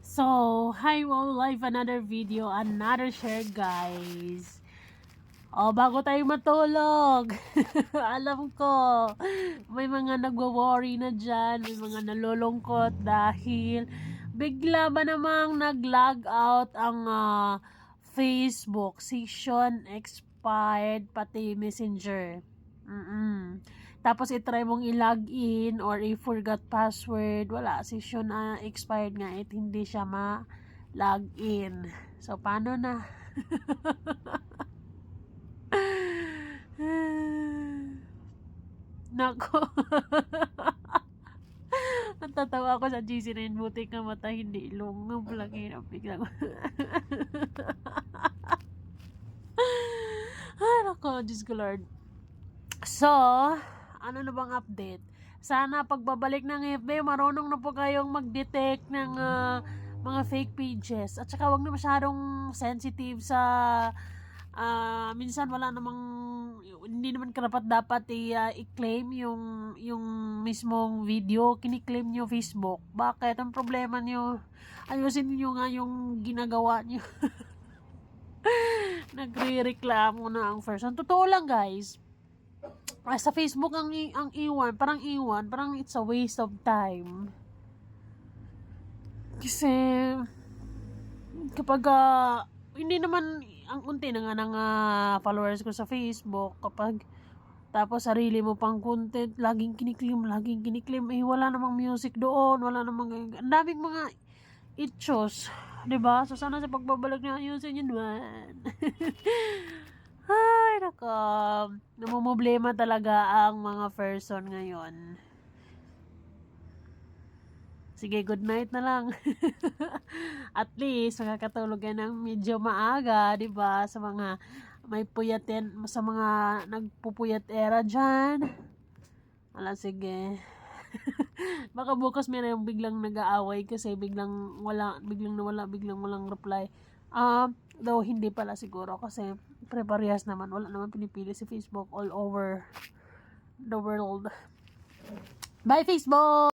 So, hi, wow, live another video, another share, guys. Bago tayo matulog, alam ko, may mga nagwo-worry na dyan, may mga nalulungkot dahil bigla ba namang nag-log out ang Facebook, session expired, pati Messenger. Tapos itry mong i-login or i-forgot password, wala, session expired nga, hindi siya ma-login. So, paano na? Nako. Natatawa ako sa GC9, buti ka mata, hindi ilong. Bulangin ang biglang. Ay, nako, Diyos ko Lord. So, ano na bang update? Sana pagbabalik ng FB, marunong na po kayong mag-detect ng mga fake pages. At saka wag na masyadong sensitive sa minsan wala namang, hindi naman karapat dapat i-claim yung mismong video, kini-claim nyo Facebook. Bakit? Ang problema nyo, ayusin niyo nga yung ginagawa nyo. Nagre-reklamo na ang person. Totoo lang, guys. Sa Facebook ang iwan, parang it's a waste of time. Kasi kapag hindi naman ang unti na nga ng followers ko sa Facebook, kapag tapos sarili mo pang content, laging kiniklim, wala namang music doon, wala namang, ang daming mga itchos, 'di ba? So sana sa pagbabalik na ayusin yun man. Ay, nako, namumblema talaga ang mga person ngayon. Sige, good night na lang. At least, makakatulog ka ng medyo maaga, di ba? Sa mga may puyatin, sa mga nagpupuyat era dyan. Wala, sige. Baka bukas meron biglang nag-aaway kasi biglang nawala, biglang walang reply. Though hindi pala siguro kasi pre-parehas naman. Wala naman pinipili si Facebook all over the world. Bye, Facebook!